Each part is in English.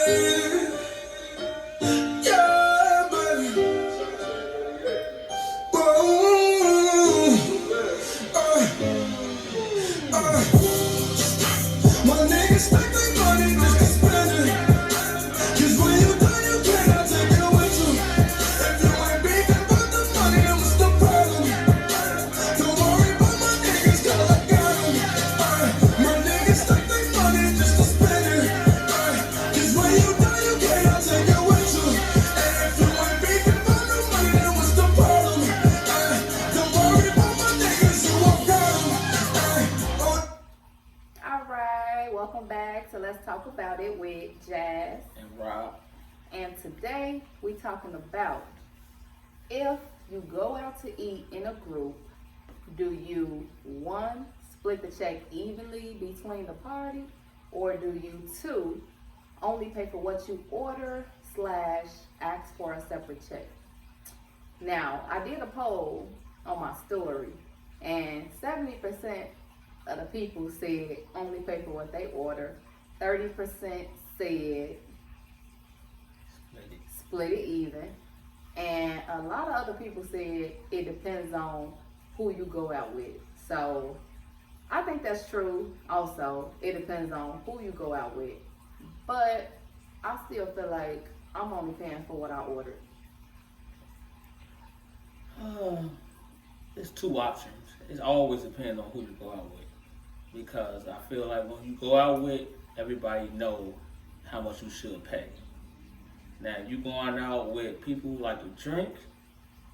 Yeah, baby. Whoa. My niggas stack their money just to spend it. 'Cause when you done, you cannot take it with you. If you ain't beefing about the money, then what's the problem? Don't worry about my niggas, 'cause I got 'em. My niggas stack their money just to spend it. 'Cause when you done, you cannot take it with you. And if you ain't beefing about the money, then what's the problem? Don't worry about my niggas, who I got 'em. All right, welcome back to Let's Talk About It with Jazz. And Rob. And today we talking about if you go out to eat in a group, do you one, split the check evenly between the party, or do you two, only pay for what you order / ask for a separate check? Now, I did a poll on my story, and 70% of the people said only pay for what they order. 30% said split it even. And a lot of other people said it depends on who you go out with. So I think that's true also. It depends on who you go out with. But I still feel like I'm only paying for what I ordered. There's two options. It always depends on who you go out with. Because I feel like when you go out with, everybody know how much you should pay. Now, you going out with people who like to drink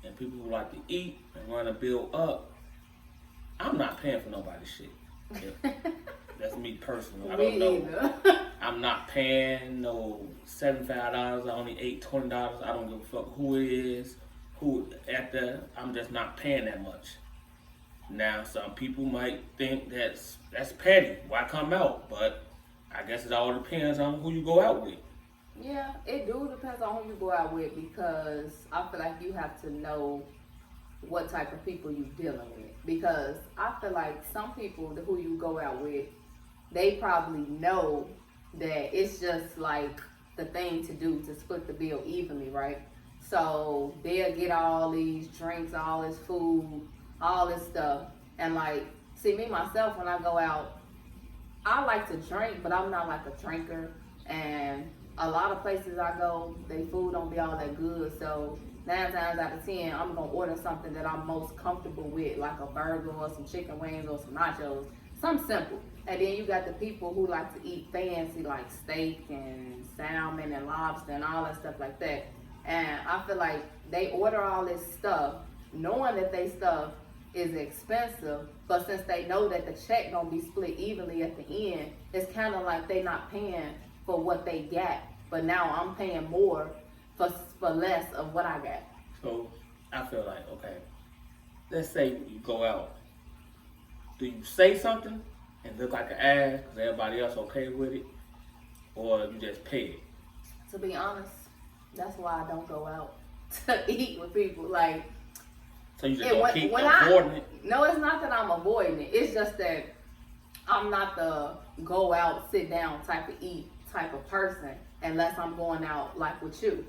and people who like to eat and run a bill up, I'm not paying for nobody's shit. That's me personally. I don't know. Either. I'm not paying no $75. I only ate $20. I don't give a fuck who it is, I'm just not paying that much. Now, some people might think that's petty. Why come out? But I guess it all depends on who you go out with. Yeah, it do depends on who you go out with, because I feel like you have to know what type of people you dealing with. Because I feel like some people who you go out with, they probably know that it's just like the thing to do to split the bill evenly, right? So they'll get all these drinks, all this food, all this stuff. And like, see, me myself, when I go out, I like to drink, but I'm not like a drinker. And a lot of places I go, their food don't be all that good. So 9 times out of 10, I'm gonna order something that I'm most comfortable with, like a burger or some chicken wings or some nachos, something simple. And then you got the people who like to eat fancy, like steak and salmon and lobster and all that stuff like that. And I feel like they order all this stuff, knowing that they stuff is expensive, but since they know that the check gonna be split evenly at the end, it's kind of like they not paying for what they got, but now I'm paying more for less of what I got. So I feel like, okay, let's say you go out. Do you say something and look like an ass because everybody else okay with it, or you just pay it? To be honest, that's why I don't go out to eat with people. Like, so you just gonna keep avoiding it? No, it's not that I'm avoiding it. It's just that I'm not the go out, sit down type of eat type of person unless I'm going out like with you.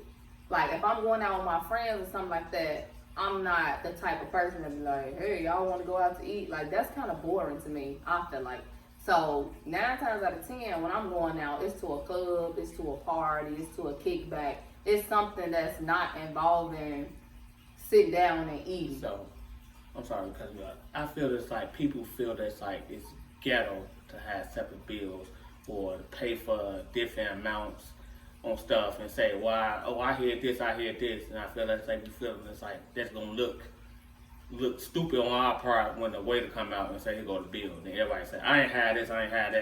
Like if I'm going out with my friends or something like that, I'm not the type of person that be like, hey, y'all want to go out to eat? Like that's kind of boring to me, I feel like. So 9 times out of 10, when I'm going out, it's to a club, it's to a party, it's to a kickback. It's something that's not involving sit down and eating. So, I'm sorry because I feel it's like people feel that's like it's ghetto to have separate bills or to pay for different amounts on stuff and say, well, I hear this, and I feel that's like you feel it's like that's gonna look stupid on our part when the waiter come out and say, here go the bill. And everybody say, I ain't had this, I ain't had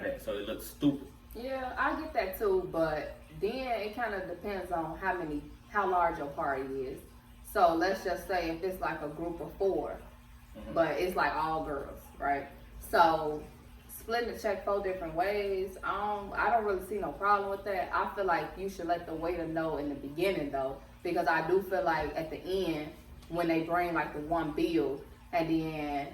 that. So it looks stupid. Yeah, I get that too, but then it kind of depends on how large your party is. So let's just say if it's like a group of 4, but it's like all girls, right? So splitting the check 4 different ways, I don't really see no problem with that. I feel like you should let the waiter know in the beginning though, because I do feel like at the end when they bring like the one bill and then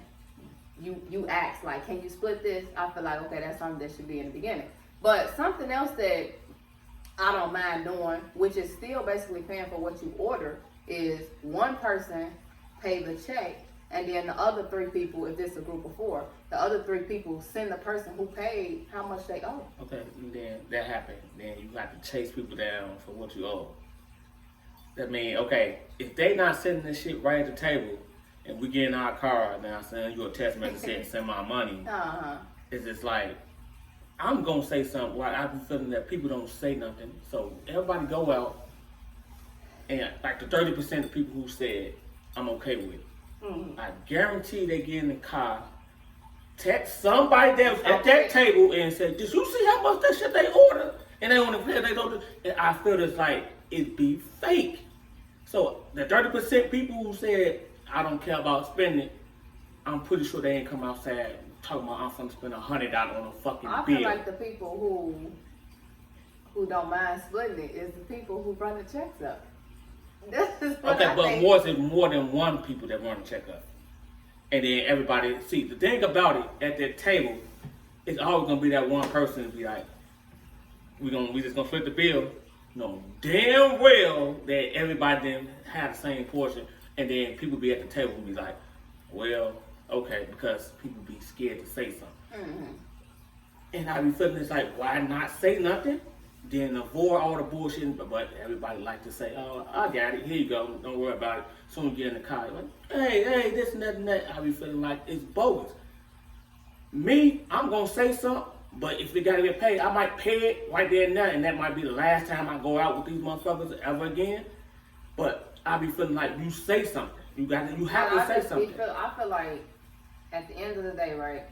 you ask like, can you split this? I feel like, okay, that's something that should be in the beginning. But something else that I don't mind doing, which is still basically paying for what you order, is one person pay the check, and then the other 3 people, if it's a group of 4, the other 3 people send the person who paid how much they owe. Okay, and then that happened. Then you have to chase people down for what you owe. That mean, okay, if they not sending this shit right at the table, and we get in our car, and I send you a text message saying send my money, it's just like, I'm gonna say something. Why I've been feeling that people don't say nothing. So everybody go out, and like the 30% of people who said I'm okay with it, I guarantee they get in the car, text somebody that was at that table and say, "Did you see how much that shit they ordered?" And they want to pay. They don't. And I feel it's like it be fake. So the 30% people who said I don't care about spending, I'm pretty sure they ain't come outside talking about I'm gonna spend $100 on a fucking I bill. feel like the people who don't mind splitting it is the people who run the checks up. This is what Okay, I but think. more than one people that want to check up. And then everybody, see, the thing about it, at that table, it's always gonna be that one person to be like, we just gonna split the bill. No, damn well that everybody then have the same portion, and then people be at the table and be like, well, okay, because people be scared to say something. And I be feeling it's like, why not say nothing? Then avoid all the bullshit, but everybody like to say, oh, I got it, here you go, don't worry about it. Soon as you get in the car, you're like, hey, this and that and that. I be feeling like it's bogus. Me, I'm gonna say something, but if it gotta get paid, I might pay it right there and there, and that might be the last time I go out with these motherfuckers ever again. But I be feeling like you say something. You have to say something. I feel like at the end of the day, right?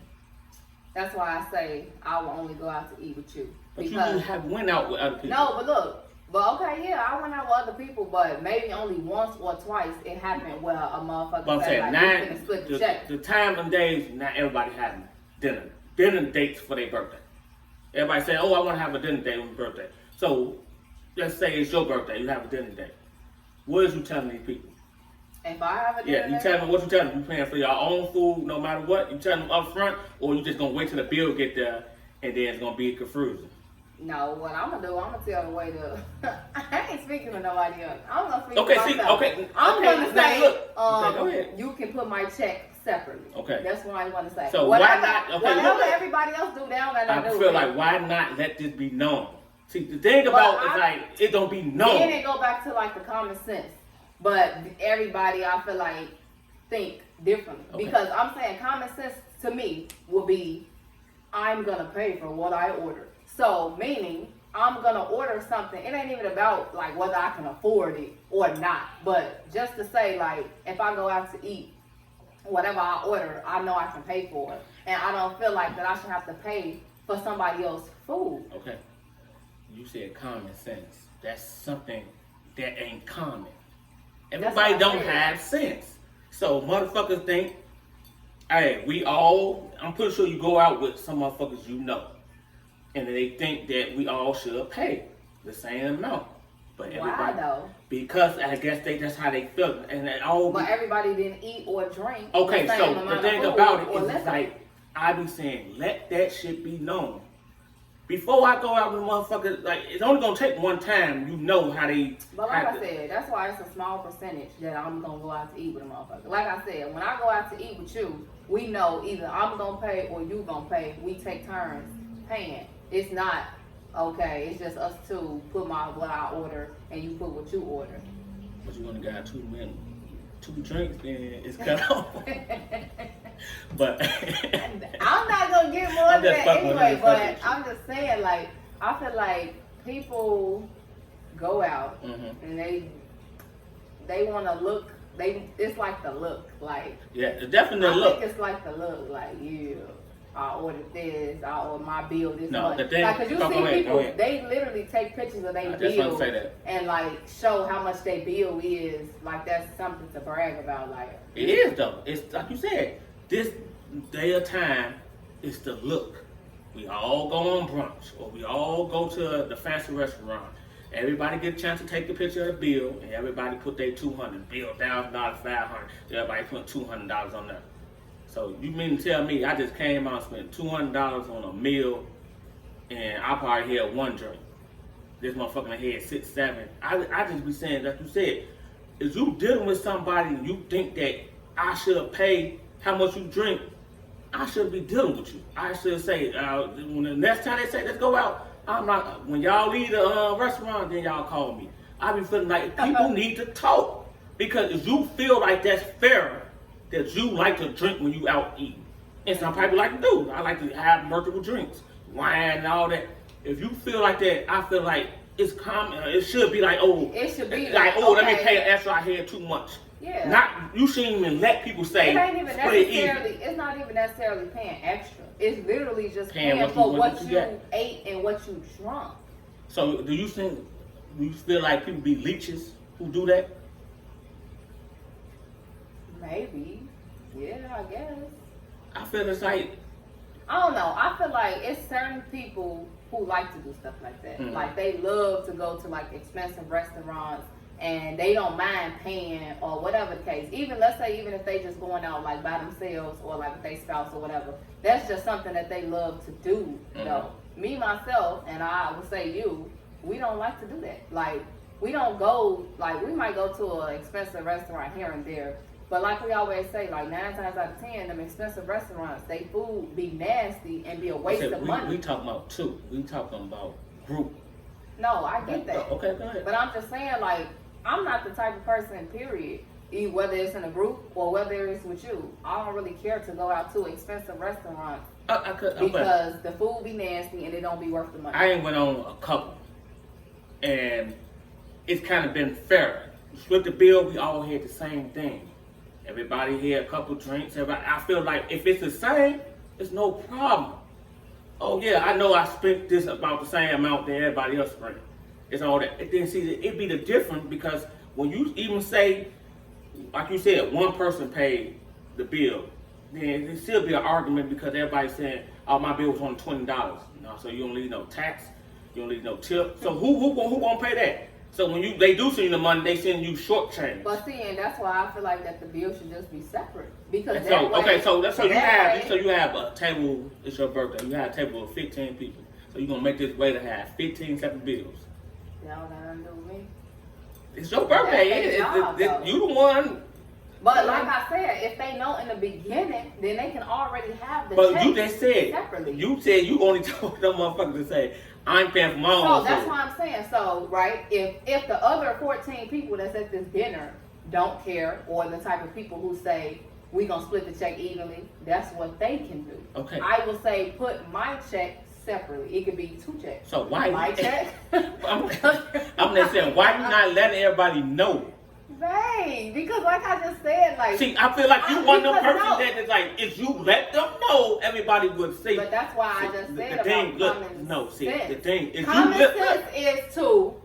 That's why I say I will only go out to eat with you. But you have went out with other people. No, but okay, yeah, I went out with other people, but maybe only once or twice it happened where a motherfucker But I'm said saying, like, we finna split the check. the time and days, not everybody having dinner dates for their birthday. Everybody say, oh, I want to have a dinner date on your birthday. So let's say it's your birthday, you have a dinner date. What is you telling these people? If I have a dinner Yeah, you tell them what you tell them. You paying for your own food no matter what. You tell them up front, or you just gonna wait till the bill get there and then it's gonna be a confusion. No, what I'm gonna do, I'm gonna tell the waiter. I ain't speaking to nobody else. I'm gonna speak Okay, to see, myself. okay. I'm okay, gonna now say, look. Okay, go ahead. you can put my check separately. Okay. That's what I want to say. So whatever, why not? Okay, whatever look. everybody else do, they don't gotta I do. feel it. like why not let this be known? See, the thing about it's like it don't be known. Then it go back to like the common sense. But everybody, I feel like, think differently. Okay. Because I'm saying common sense to me will be, I'm gonna pay for what I order. So meaning I'm gonna order something. It ain't even about like whether I can afford it or not. But just to say like, if I go out to eat, whatever I order, I know I can pay for it, and I don't feel like that I should have to pay for somebody else's food. Okay. You said common sense. That's something that ain't common. Everybody what I don't said. have sense. So motherfuckers think, hey, I'm pretty sure you go out with some motherfuckers you know. And they think that we all should pay the same amount. But Why everybody, though? because I guess that's how they feel. And it all But everybody didn't eat or drink. okay, the same so the amount thing of food about it or is less it's of like, it. I be saying, let that shit be known. Before I go out with motherfuckers, like, it's only gonna take one time, you know how they... But like I said, that's why it's a small percentage that I'm gonna go out to eat with a motherfucker. Like I said, when I go out to eat with you, we know either I'm gonna pay or you gonna pay. We take turns paying. It's not, okay, it's just us two, put what I order and you put what you order. But you only got 2 drinks, then it's cut off. But I'm not gonna get more I'm than just that fucking with anyway, you, but fucking with you. I'm just saying, like, I feel like people go out and they want to look, it's like the look, like, yeah, it's definitely I look. think it's like the look, like, yeah, I ordered this, I ordered my bill this No, much. the thing- Like, cause you go see ahead, people, go ahead. they literally take pictures of their I just want bill to say that. and like show how much their bill is, like that's something to brag about, like. It is though. It's like you said, this day of time is the look. We all go on brunch or we all go to the fancy restaurant. Everybody get a chance to take a picture of the bill and everybody put their $200, bill $1,000, $500. Everybody put $200 on there. So you mean to tell me I just came out and spent $200 on a meal and I probably had one drink. this motherfucker in the head 6, 7. I just be saying, like you said, if you dealing with somebody and you think that I should pay how much you drink, I should be dealing with you. I should say, when the next time they say let's go out, I'm not. When y'all leave the restaurant, then y'all call me. I be feeling like people need to talk, because if you feel like that's fair, that you like to drink when you out eating, and some people like to do. I like to have multiple drinks, wine and all that. If you feel like that, I feel like it's common. It should be like, oh, It should be like, oh, let me okay. pay extra. I had too much. Yeah. Not, you shouldn't even let people say It ain't even split even. necessarily. It's not even necessarily paying extra. It's literally just Paying paying for what you got. ate and what you drunk. So do you feel like people be leeches who do that? Maybe. Yeah, I guess. I feel it's like, I don't know. I feel like it's certain people who like to do stuff like that. Mhm. Like they love to go to like expensive restaurants and they don't mind paying or whatever the case. Even let's say even if they just going out like by themselves or like with their spouse or whatever. That's just something that they love to do. Though me myself and I would say you, we don't like to do that. Like we don't go like we might go to an expensive restaurant here and there. But like we always say, like 9 times out of 10, them expensive restaurants, they food be nasty and be a waste of money. we talking about two. We talking about group. No, I get that. Okay, go ahead. But I'm just saying, like, I'm not the type of person, period, whether it's in a group or whether it's with you. I don't really care to go out to expensive restaurants because the food be nasty and it don't be worth the money. I ain't went on a couple, and it's kind of been fair. Split the bill, we all had the same thing. Everybody had a couple drinks. I feel like if it's the same, it's no problem. Oh yeah, I know I spent this about the same amount that everybody else spent. It's all that. And then see, it be the difference because when you even say, like you said, one person paid the bill, then it still be an argument because everybody's saying, "Oh, my bill was only $20." No, so you don't need no tax, you don't need no tip. So who gonna pay that? So when they do send you the money, they send you short change. But see, and that's why I feel like that the bill should just be separate because And that so way, okay, so way- you have a table. It's your birthday. You have a table of 15 people. So you're gonna make this way to have 15 separate bills. That don't got nothing to do with me. It's your birthday. That's their job, though. You the one. But like I said, if they know in the beginning, then they can already have the But check you just said separately. you said you only told them motherfuckers to say I'm paying for my own. So that's why I'm saying. So right, if the other 14 people that's at this dinner don't care, or the type of people who say we gonna split the check evenly, that's what they can do. Okay. I will say put my check separately. It could be 2 checks. So why My check? I'm just saying, why you not letting everybody know? Right, because like I just said, like See, I feel like you one of them because person no. that is like, if you let them know, everybody would see. But that's why I See, just the said thing, about look, common no, see, sense. the thing is Common you sense is to,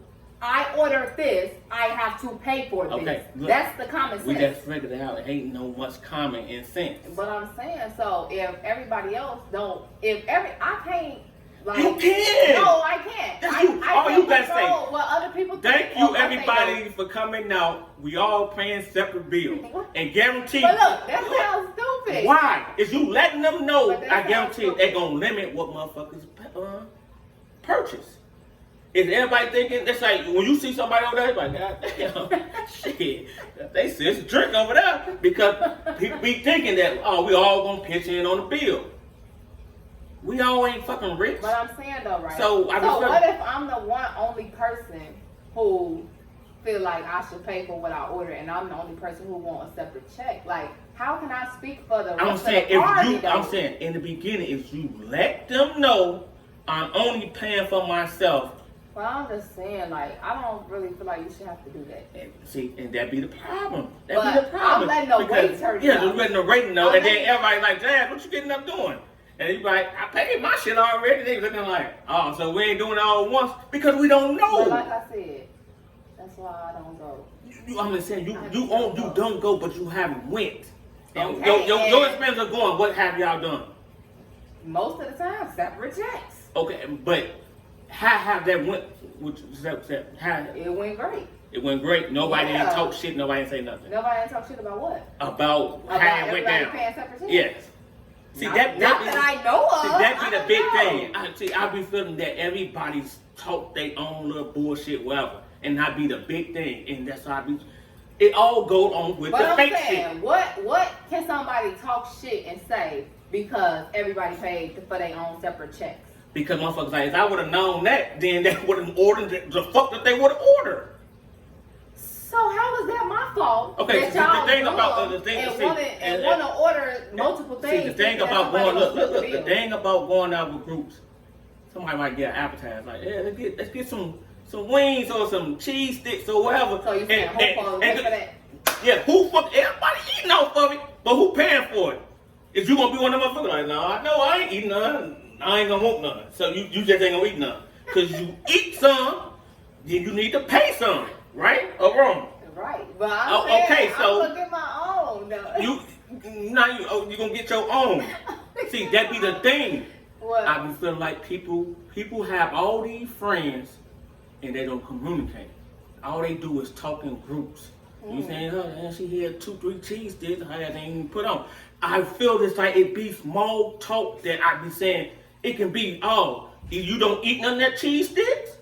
I order this, I have to pay for this. Okay, look, that's the common we sense. just figured it out. It ain't no much common in sense. But I'm saying, so if everybody else don't, I can't, like. You can. No, I can't. That's I, you. I All can't you gotta control say. what other people think. Thank you, or what they everybody, do. for coming out. We all paying separate bills. And guarantee. But look, that sounds stupid. Why? Is you letting them know, But that I sounds guarantee stupid. they're going to limit what motherfuckers purchase. Is everybody thinking, it's like, when you see somebody over there, it's like, God damn, shit, they see it's a drink over there. Because people be thinking that, oh, we all going to pitch in on the bill. We all ain't fucking rich. But I'm saying though, right? So what if I'm the only person who feel like I should pay for what I order, and I'm the only person who want a separate check? Like, how can I speak for the rest of the party? I'm saying in the beginning, if you let them know I'm only paying for myself. Well, I'm just saying, like, I don't really feel like you should have to do that. And that be the problem. But That be the problem. I'm letting the waiter know. Yeah, you're letting the waiter know, I'm and then letting- everybody like, Dad, what you getting up doing? And you like, I paid my shit already. They looking like, oh, so we ain't doing it all at once because we don't know. But like I said, that's why I don't go. I'm just saying, you don't go, but you haven't went. And Okay, your expenses are going. What have y'all done? Most of the time, separate checks. Okay, but how have that went? How It went great. it went great. Nobody Yeah. didn't talk shit. Nobody didn't say nothing Nobody ain't talk shit about what? about how it went everybody down. paying separate checks? Yes. See, not that I know of. See, that be the big know. thing. I be feeling that everybody's talk their own little bullshit, whatever, and that be the big thing, and that's how I be. It all go on with But the I'm fake saying, shit. what can somebody talk shit and say because everybody paid for their own separate checks? Because motherfuckers like, if I would have known that, then they would have ordered the fuck that they would have ordered. So how is that my fault? Okay, that so the y'all thing dumb about the thing, and see, want to order multiple things. See, the thing thinking that about somebody going, gonna look, split the the bill. thing about going out with groups, somebody might get an appetizer, like, yeah, let's get some wings or some cheese sticks or whatever. So you saying who pay for that? Yeah, who fuck, everybody eating off of it, but who paying for it? Is you gonna be one of them motherfuckers like, no, I know I ain't eating none, I ain't gonna want none. So you just ain't gonna eat none. Cause you eat some, then you need to pay some, right or wrong? Right, but I'm saying, okay, so I'm gonna get my own. Though. you gonna get your own. See, that be the thing. What? I be feeling like people have all these friends and they don't communicate. All they do is talk in groups. You saying, oh, man, she had 2-3 cheese sticks, I hadn't even put on. I feel this like it be small talk that I be saying. It can be, oh, you don't eat none of that cheese sticks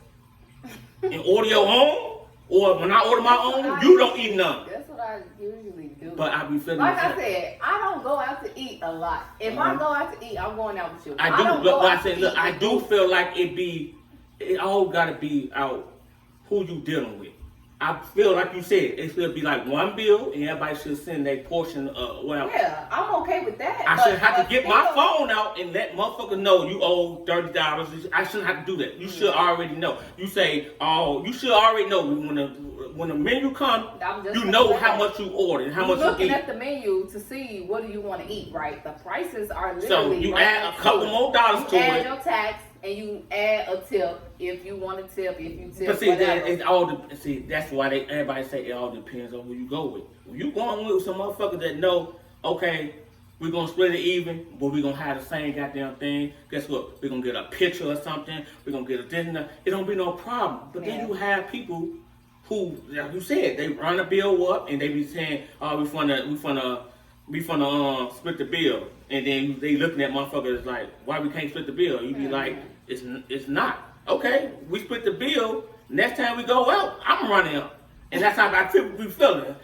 and order your own, or when I order my own, you don't eat none. That's what I usually do. But I be feeling like I like, said, I don't go out to eat a lot. If I go out to eat, I'm going out with you. I don't do, go but out I to said, look, eat I with do you. feel like it all gotta be out who you dealing with. I feel like you said, it should be like one bill and everybody should send their portion of well. Yeah, I'm okay with that. I shouldn't have to get my still- phone out and let motherfuckers know you owe $30. I shouldn't have to do that. You should already know. You say, oh, you should already know when the menu comes, I'm just you gonna know say how that. much you ordered, how You're much you looking eat. at the menu to see what do you want to eat, right? The prices are So literally you right add a next couple to it. more dollars You to add it. your tax and you add a tip if you want to tip, if you tip, But see, whatever. it all see. That's why everybody say it all depends on who you go with. When you going with some motherfucker that know, okay, we're gonna split it even, but we're gonna have the same goddamn thing. Guess what? We're gonna get a picture or something. We're gonna get a dinner. It don't be no problem. But Yeah. then you have people who, like you said, they run a bill up and they be saying, "Oh, we finna split the bill," and then they looking at motherfuckers like, "Why we can't split the bill?" You be like, "It's not okay. We split the bill. Next time we go out, I'm running up, and that's how I feel. We feeling.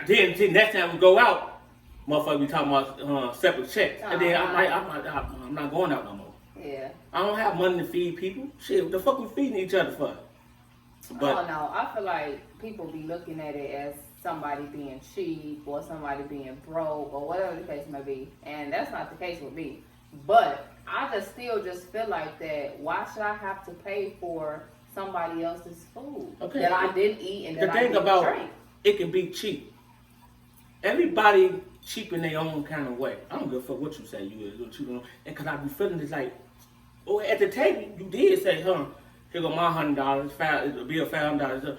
Then next time we go out, motherfucker, we talking about separate checks, and then I'm like, I'm not going out no more. Yeah. I don't have money to feed people. Shit, what the fuck we feeding each other for?" But I don't know. I feel like people be looking at it as somebody being cheap or somebody being broke or whatever the case may be. And that's not the case with me. But I just still feel like that why should I have to pay for somebody else's food Okay. that I didn't eat and the that I thing didn't about drink? it can be cheap. Everybody cheap in their own kind of way. I don't give a fuck what you say. You're cheap, and because I be feeling this like, oh, at the table you did say, here go my $100, it'll be $500.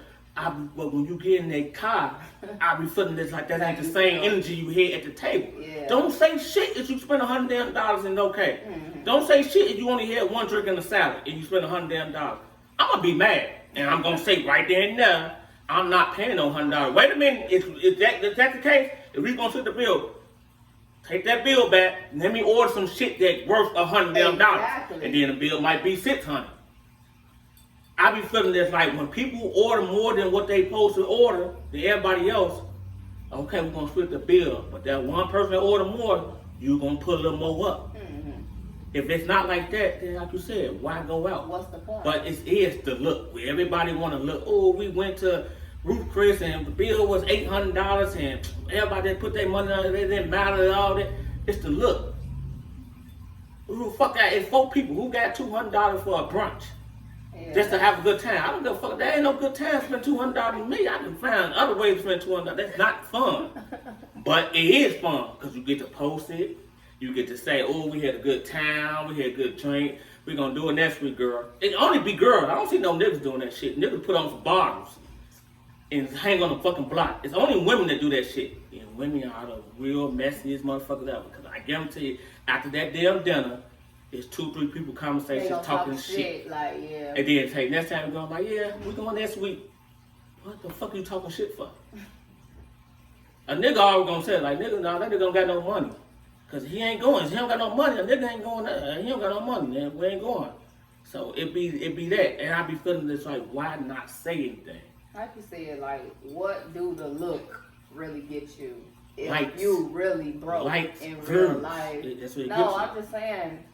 But when you get in that car, I be feeling this like that ain't the same energy you had at the table. Yeah. Don't say shit if you spend $100 and okay. Mm-hmm. Don't say shit if you only had one drink and a salad and you spend $100. I'm gonna be mad, and I'm gonna say right there and there, I'm not paying no $100. Wait a minute, if that's the case, if we gonna split the bill, take that bill back. And let me order some shit that's worth $100, Exactly. and then the bill might be $600. I be feeling this like when people order more than what they supposed to order than everybody else, okay, we're gonna split the bill. But that one person that order more, you gonna put a little more up. Mm-hmm. If it's not like that, then like you said, why go out? What's the point? But it is the look. Where everybody wanna look, oh, we went to Ruth Chris and the bill was $800 and everybody put their money on it, they didn't matter and all that. It's the look. Who the fuck that? It's 4 people who got $200 for a brunch. Yeah. Just to have a good time. I don't give a fuck. There ain't no good time to spend $200 with me. I can find other ways to spend $200. That's not fun. But it is fun because you get to post it. You get to say, oh, we had a good time. We had a good drink. We're going to do it next week, girl. It only be girls. I don't see no niggas doing that shit. Niggas put on some bottles and hang on the fucking block. It's only women that do that shit. And women are the real messiest motherfuckers ever. Because I guarantee you, after that damn dinner, it's 2-3 people They conversations gonna talking talk shit. Like, yeah. And then say next time we go, like, yeah, we going next week. What the fuck are you talking shit for? A nigga always gonna say, like, nigga, nah, that nigga don't got no money. Cause he ain't going. He don't got no money. A nigga ain't going there. He don't got no money. Then we ain't going. So it be that, and I be feeling this like, why not say anything? Like you said, like, what do the look really get you if Lights. you really broke Lights, in real views. life? That's what it No, gets you. I'm just saying,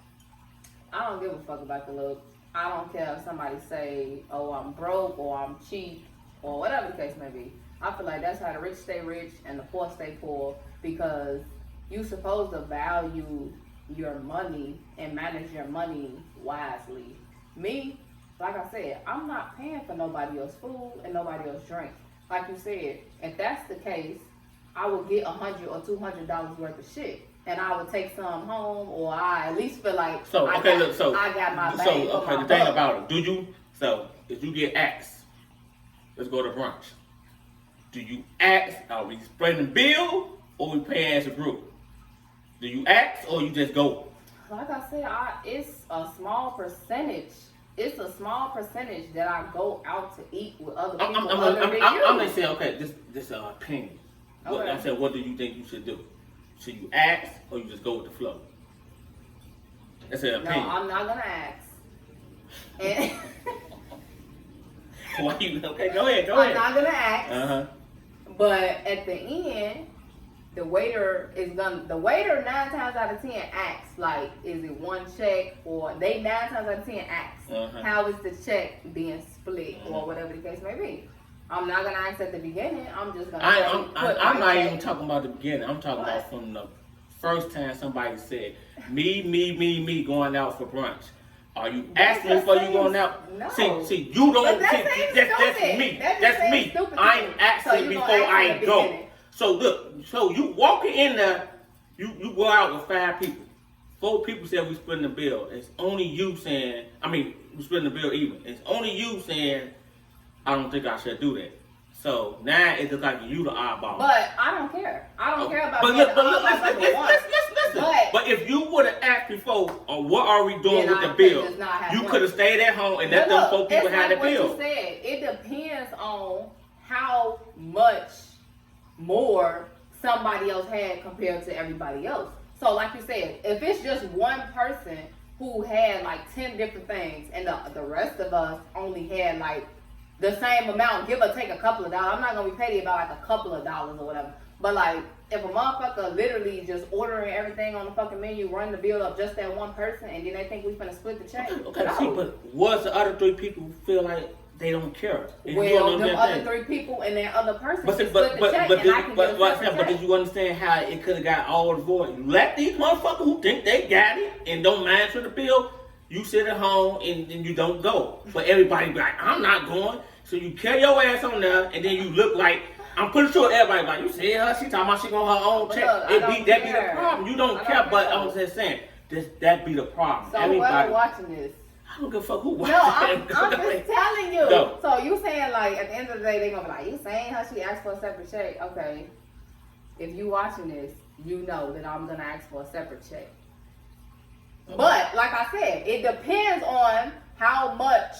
I don't give a fuck about the look. I don't care if somebody say, oh, I'm broke or I'm cheap or whatever the case may be. I feel like that's how the rich stay rich and the poor stay poor, because you supposed to value your money and manage your money wisely. Me, like I said, I'm not paying for nobody else's food and nobody else's drink. Like you said, if that's the case, I would get $100 or $200 worth of shit, and I would take some home, or I at least feel like So I okay, got, look. So I got my so bang for okay. my The thing buck. about it, do you? So if you get asked, let's go to brunch. Do you ask? Are we spreading the bill or we paying as a group? Do you ask or you just go? Like I said, it's a small percentage. It's a small percentage that I go out to eat with other people. other than I'm you. just saying, okay, this opinion. Okay. I'm saying, what do you think you should do? Should you ask or you just go with the flow? That's an No, opinion. I'm not gonna ask. And Why you? Okay, go ahead. I'm not gonna ask. Uh-huh. But at the end, the waiter 9 times out of 10 asks, like, is it one check, or they 9 times out of 10 ask, Uh-huh. how is the check being split, or whatever the case may be. I'm not gonna ask at the beginning. I'm just gonna. I'm my not check. even talking about the beginning. I'm talking What? about from the first time somebody said, me going out for brunch. Are you That asking just before you seems- going out? no. See, you don't. But that See, seems that's stupid. me. That just That's seems me. stupid to I'm me. So asking you before gonna ask I at the go. beginning. So look, so you walking in there, you go out with 5 people. 4 people said we splitting the bill. It's only you saying, we splitting the bill even. It's only you saying, I don't think I should do that. So now it looks like you the oddball. But I don't care. I don't care about But being look, the but look, oddball number one. listen. But- But if you would have asked before, what are we doing Then with I the could bill? just not have You one. could have stayed at home and let But them look, 4 people it's have like the bill. what you said. It depends on how much more somebody else had compared to everybody else. So like you said, if it's just one person who had like 10 different things and the rest of us only had like the same amount, give or take a couple of dollars. I'm not gonna be petty about like a couple of dollars or whatever. But like if a motherfucker literally just ordering everything on the fucking menu, run the bill up just that one person, and then they think we finna split the check. Okay, no. see, but what's the other 3 people feel like they don't care? If you Well, don't them know other that 3 people and that other person But, can see, split the check, and I can get a separate but check. did you understand how it could have got all the void? Let these motherfuckers who think they got it and don't mind for the bill, you sit at home and you don't go. But everybody be like, I'm not going. So you carry your ass on there and then you look like, I'm pretty sure everybody like, you see her, she talking about she going her own But check. look, I don't That be the care. problem. You don't I care, don't but care. I'm just saying, that be the problem. So Everybody, whoever watching this, I don't give a fuck who watches no, I'm it. just telling you. Go. So you saying like at the end of the day they gonna be like, you saying how she asked for a separate check? Okay, if you watching this, you know that I'm gonna ask for a separate check. But like I said, it depends on how much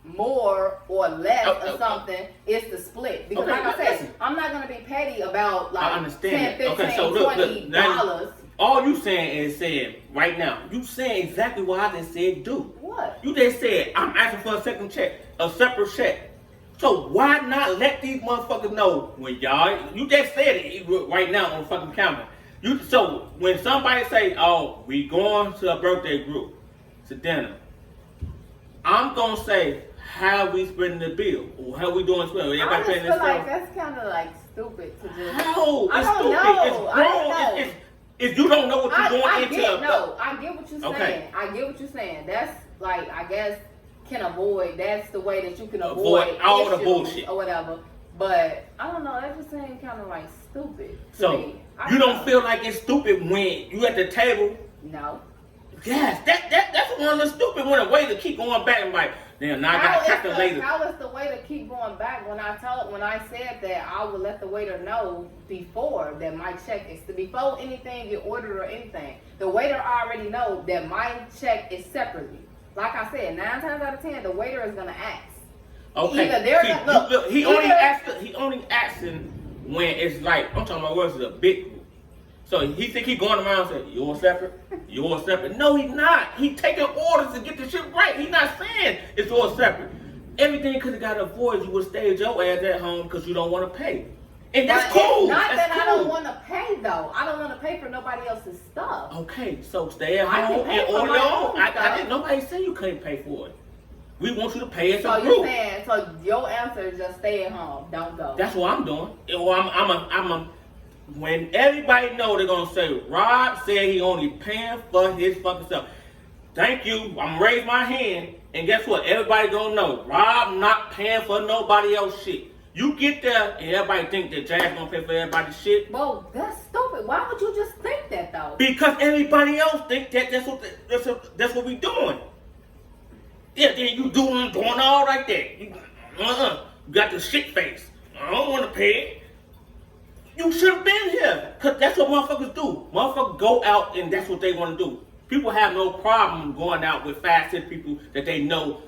more or less or something is the split. Because Okay, like I said, listen. I'm not gonna be petty about like I understand 10, that. 15, Okay, so look, $20. now all you saying is saying right now, you saying exactly what I just said do. What? You just said, I'm asking for a second check, a separate check. So why not let these motherfuckers know when you just said it right now on the fucking camera. So when somebody say, oh, we going to a birthday group, to dinner, I'm going to say, how we splitting the bill? Or how we doing split? I Everybody just paying feel like themselves? that's kind of like stupid to just. How? I It's don't stupid. know. It's I don't wrong. know. If you don't know what you're going I into. get what you're saying. Okay. I get what you're saying. That's like, I guess, can avoid. That's the way that you can Avoid all the issues bullshit. or whatever. But I don't know. That just seems kind of like stupid to So me. you don't feel like it's stupid when you at the table. No. Yes, that's one of the stupid when a way to keep going back and like, damn, now I got to calculate it. How is the way to keep going back? When I said that I would let the waiter know before that my check is before anything get ordered or anything. The waiter already know that my check is separately. Like I said, 9 times out of 10, the waiter is gonna ask. Okay. Either they're See, gonna- look, he either- only asking when it's like, I'm talking about what's a big group. So he think he going around saying, you all separate? You all separate? No, he's not. He taking orders to get the shit right. He's not saying it's all separate. Everything could have got avoided. You would stay at your ass at home because you don't want to pay. And that's But cool. it's not That's that I cool. don't want to pay though. I don't want to pay for nobody else's stuff. Okay, so stay at I can home pay and for order my your own own. I stuff. didn't. Nobody say you couldn't pay for it. We want you to pay as So a you group. saying so your answer is just stay at home, don't go. That's what I'm doing. Or I'm a. When everybody know they're gonna say Rob said he only paying for his fucking stuff. Thank you. I'm gonna raise my hand, and guess what? Everybody gonna know Rob not paying for nobody else shit. You get there, and everybody think that Jazz gonna pay for everybody's shit Well, that's stupid. Why would you just think that though? because everybody else think that that's what we doing. Yeah, then you doing all like that. You got the shit face. I don't want to pay it. You should have been here. Because that's what motherfuckers do. Motherfuckers go out and that's what they want to do. People have no problem going out with 5-6 people that they know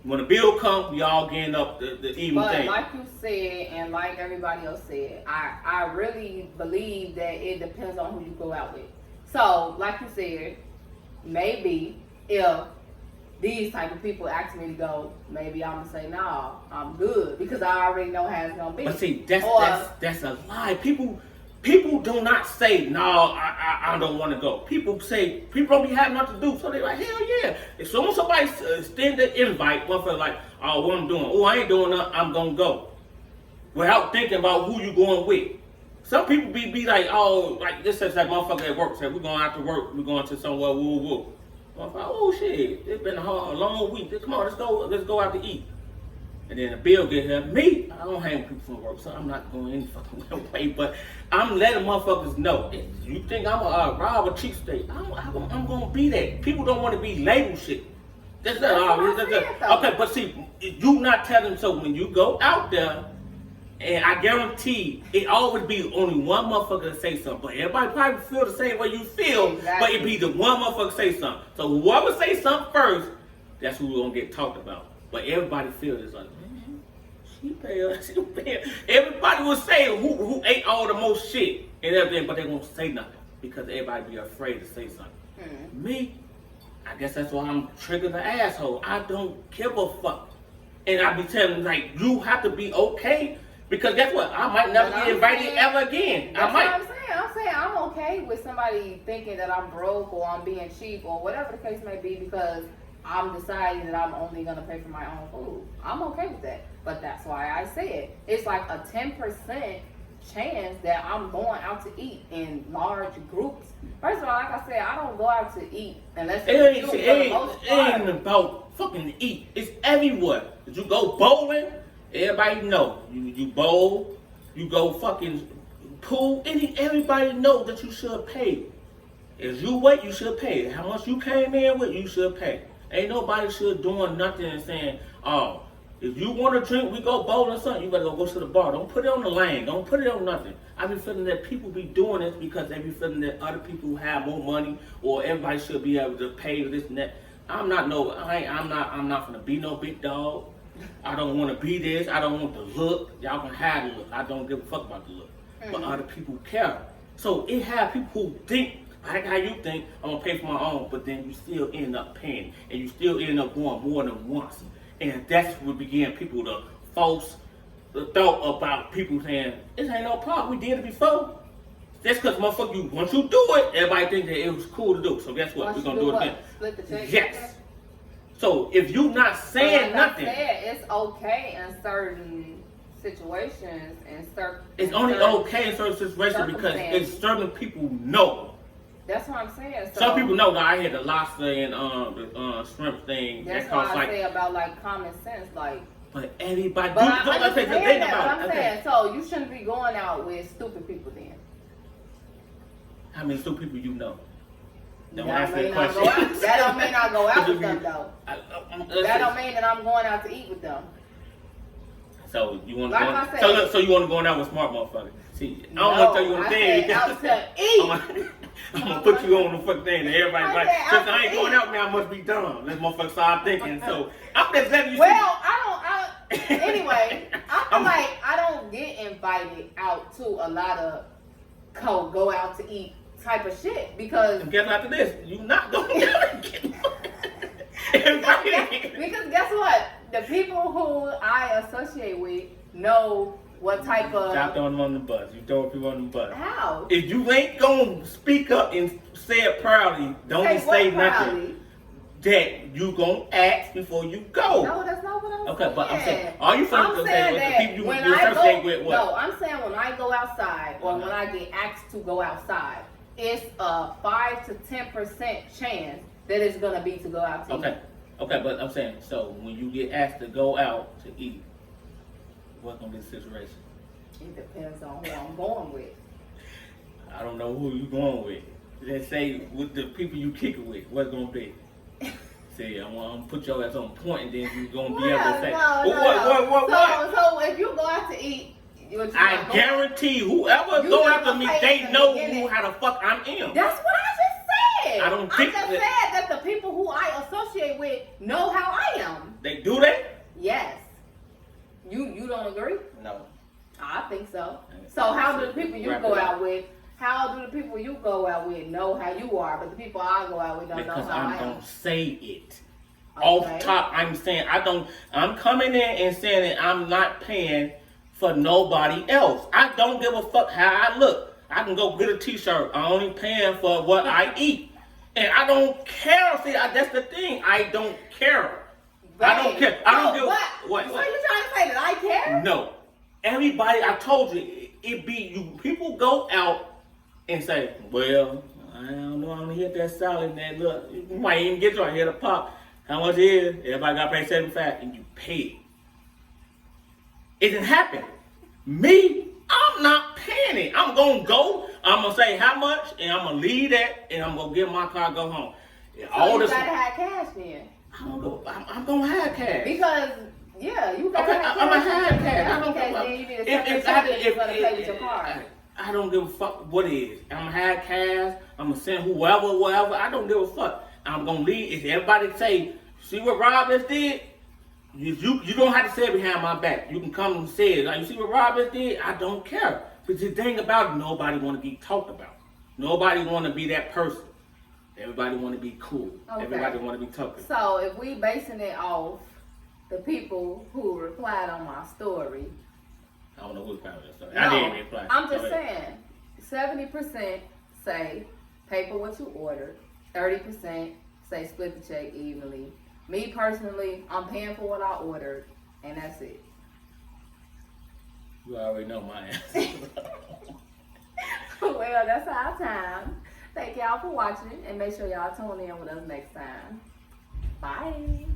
when the bill comes, we all getting up the even But thing. like you said, and like everybody else said, I really believe that it depends on who you go out with. So, like you said, maybe if these type of people ask me to go, maybe I'm gonna say no, I'm good because I already know how it's gonna be. But see, that's a lie. People do not say no. I don't want to go. People don't be having nothing to do, so they like hell yeah. As soon as somebody extend the invite, motherfucker like, oh, what I'm doing? Oh, I ain't doing nothing. I'm gonna go without thinking about who you going with. Some people be like, oh, like this is like motherfucker at work. Say we're going out to work. We're going to somewhere. Woo woo. Motherfucker, oh shit, it's been a long week. Come on, let's go out to eat. And then the bill get here. Me, I don't hang with people from work, so I'm not going any fucking way. But I'm letting motherfuckers know. If you think I'm a rob a cheap state, I'm gonna be that. People don't want to be labeled shit. That's what I said, though. okay, but see, you not telling. So when you go out there, and I guarantee it always be only one motherfucker to say something. But everybody probably feel the same way you feel. Exactly. But it be the one motherfucker say something. So whoever say something first, that's who gonna get talked about. But everybody feels it's like, man, she pay. Everybody will say who ate all the most shit and everything, but they won't say nothing because everybody be afraid to say something. Me, I guess that's why I'm triggered the asshole. I don't give a fuck. And I be telling them, like, you have to be okay. Because guess what? I might never get invited ever again. That's I might. what I'm saying. I'm saying I'm okay with somebody thinking that I'm broke or I'm being cheap or whatever the case may be because I'm deciding that I'm only gonna pay for my own food. I'm okay with that. But that's why I said it's like a 10% chance that I'm going out to eat in large groups. First of all, like I said, I don't go out to eat unless it's for the most It part. ain't about fucking eat. It's everywhere. If you go bowling, everybody know. You bowl, you go fucking pool, everybody know that you should pay. If you wait, you should pay. How much you came in with, you should pay. Ain't nobody should doing nothing and saying, oh, if you want to drink, we go bowling or something, you better go to the bar. Don't put it on the lane. Don't put it on nothing. I be feeling that people be doing this because they be feeling that other people have more money or everybody should be able to pay this and that. I'm not gonna be no big dog. I don't want to be this. I don't want the look. Y'all can have the look. I don't give a fuck about the look. But other people care. So it have people who think like how you think, I'm gonna pay for my own, but then you still end up paying, and you still end up going more than once. And that's what began people to false thought about people saying, this ain't no problem, we did it before. That's because motherfucker, once you do it, everybody think that it was cool to do. So guess what? We're gonna do it again. Split the check. Yes. So if you not saying nothing, I said, it's okay in certain situations and certain. it's only okay in certain situations because it's certain people know. That's what I'm saying. So Some people know that I had the lobster and the shrimp thing. That's that why costs I like. say about like common sense, like. But everybody. But I understand the thing that. about But I'm saying, so you shouldn't be going out with stupid people then. How many stupid people you know? That don't mean I go out with them though. That don't mean that I'm going out to eat with them. So you want Like to I go? said- So you want to go out with smart motherfuckers? See, I don't No, want to tell you one I thing. said out to eat. I'm gonna put you on the fucking thing, and everybody's I like, said since out I ain't to going eat. out now, I must be dumb. Let motherfucker start thinking. So I'm just letting you Well, see. anyway, I feel like I don't get invited out to a lot of go out to eat type of shit because And guess after this, you not gonna get invited. because guess what? The people who I associate with know what type Stop of throwing them on the bus. You throw people on the bus. how. If you ain't gonna speak up and say it proudly, don't Say just say what nothing. proudly? That you gonna ask before you go. No, that's not what I'm saying. Okay, but I'm saying, are you I'm finna say saying with the that people you when associate I go, with what? no, I'm saying when I go outside or Uh-huh. when I get asked to go outside, it's a 5 to 10% chance that it's gonna be to go out to Okay, okay, but I'm saying, so when you get asked to go out to eat, what's gonna be the situation? eat. It depends on who I'm going with. I don't know who you going with. Let's say with the people you kick it with, what's gonna be? See, I'm gonna put your ass on point, and then you gonna be able to say, So if you go out to eat, I guarantee whoever You go have after to me, say they in the know beginning. who how the fuck I am. That's what I just said. I don't think I just that- said that the people who I associate with know how I am. They do that? Yes. You don't agree? No. I think so. So how do the people you Wrap go it up. out with? How do the people you go out with know how you are, but the people I go out with don't Because know how I'm I am? gonna say it. Okay. Off top, I'm saying I'm coming in and saying that I'm not paying for nobody else. I don't give a fuck how I look. I can go get a t-shirt. I'm only paying for what I eat. And I don't care. See, that's the thing. I don't care. I don't care. I don't give what? what. So you trying to say that I care? No. Everybody, I told you, it be you. People go out and say, well, I don't know, I'm gonna hit that salad and that look. You might even get your head a pop. How much it is? Everybody got to pay 75 and you pay it. It didn't happen. Me, I'm not paying it. I'm gonna go, I'm gonna say how much, and I'm gonna leave that, and I'm gonna get my car, go home. So All you this, gotta have cash then. I'm gonna have cash. Because yeah, you gotta Okay, have I'm cash. gonna have cash. I don't Because give a then you need a fuck. separate check you're gonna pay with your card. I don't give a fuck what it is. I'm gonna have cash. I'm gonna send whoever. I don't give a fuck. I'm gonna leave. If everybody say, see what Rob just did? You don't have to say it behind my back. You can come and say it. Like, you see what Rob just did? I don't care. But the thing about it, nobody want to be talked about. Nobody want to be that person. Everybody want to be cool. Okay. Everybody want to be talking. So if we basing it off the people who replied on my story, I don't know who's proud of that story. no, I didn't reply. I'm just Go ahead. saying, 70% say pay for what you ordered, 30% say split the check evenly. Me personally, I'm paying for what I ordered, and that's it. You already know my answer. Well, that's our time. Thank y'all for watching, and make sure y'all tune in with us next time. Bye.